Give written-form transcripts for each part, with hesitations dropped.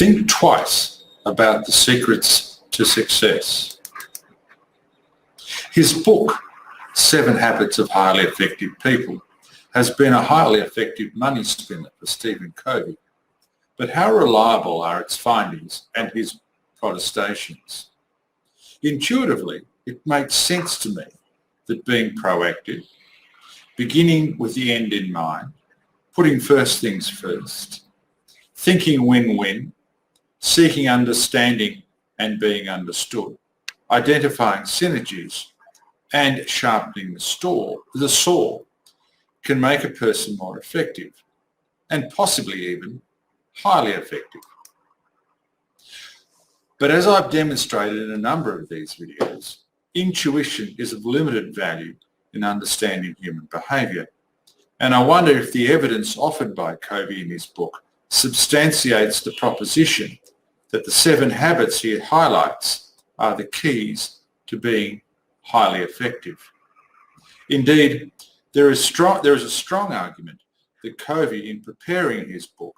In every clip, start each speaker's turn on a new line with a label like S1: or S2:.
S1: Think twice about the secrets to success. His book, 7 Habits of Highly Effective People, has been a highly effective money spinner for Stephen Covey. But how reliable are its findings and his protestations? Intuitively, it makes sense to me that being proactive, beginning with the end in mind, putting first things first, thinking win-win, seeking understanding and being understood, identifying synergies, and sharpening the saw can make a person more effective and possibly even highly effective. But as I've demonstrated in a number of these videos, intuition is of limited value in understanding human behaviour. And I wonder if the evidence offered by Covey in his book substantiates the proposition that the 7 habits he highlights are the keys to being highly effective. Indeed, there is a strong argument that Covey, in preparing his book,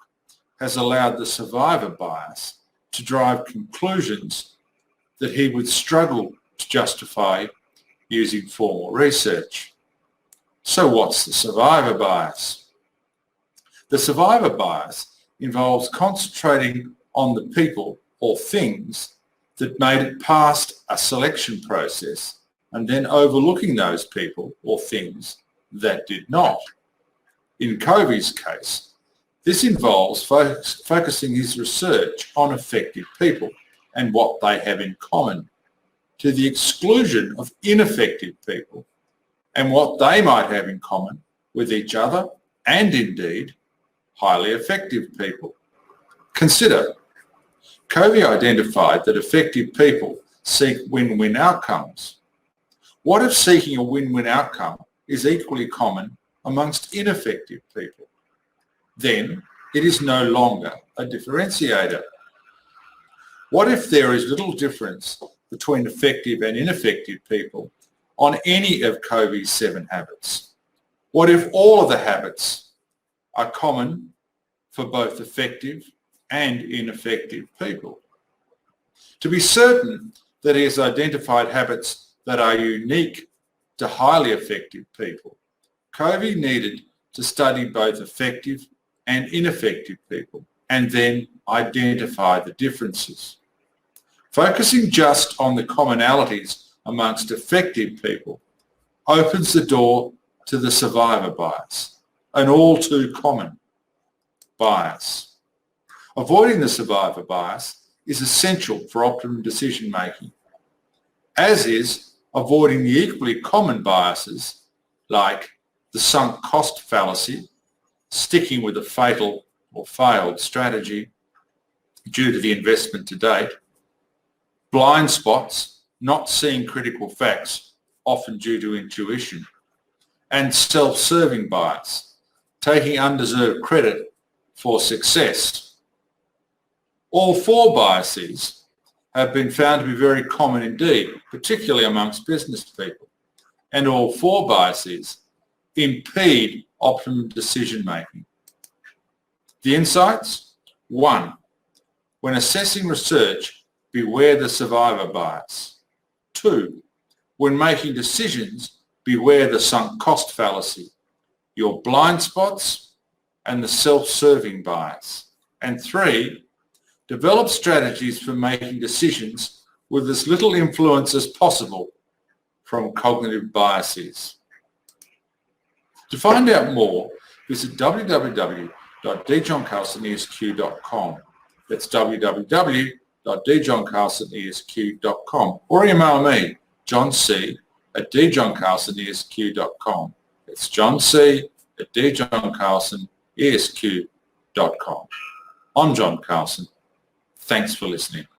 S1: has allowed the survivor bias to drive conclusions that he would struggle to justify using formal research. So what's the survivor bias? The survivor bias involves concentrating on the people or things that made it past a selection process and then overlooking those people or things that did not. In Covey's case, this involves focusing his research on effective people and what they have in common, to the exclusion of ineffective people and what they might have in common with each other and indeed highly effective people. Consider, Covey identified that effective people seek win-win outcomes. What if seeking a win-win outcome is equally common amongst ineffective people? Then it is no longer a differentiator. What if there is little difference between effective and ineffective people on any of Covey's 7 habits? What if all of the habits are common for both effective and ineffective people? To be certain that he has identified habits that are unique to highly effective people, Covey needed to study both effective and ineffective people and then identify the differences. Focusing just on the commonalities amongst effective people opens the door to the survivor bias, an all too common bias. Avoiding the survivor bias is essential for optimum decision making, as is avoiding the equally common biases like the sunk cost fallacy, sticking with a fatal or failed strategy due to the investment to date, blind spots, not seeing critical facts, often due to intuition, and self-serving bias, taking undeserved credit for success. All 4 biases have been found to be very common indeed, particularly amongst business people, and all 4 biases impede optimum decision making. The insights? 1. When assessing research, beware the survivor bias. 2. When making decisions, beware the sunk cost fallacy, your blind spots, and the self-serving bias. And 3. Develop strategies for making decisions with as little influence as possible from cognitive biases. To find out more, visit www.djohncarlsonesq.com. That's www.djohncarlsonesq.com, or email me, johnc@djohncarlsonesq.com. That's johnc@djohncarlsonesq.com. I'm John Carlson. Thanks for listening.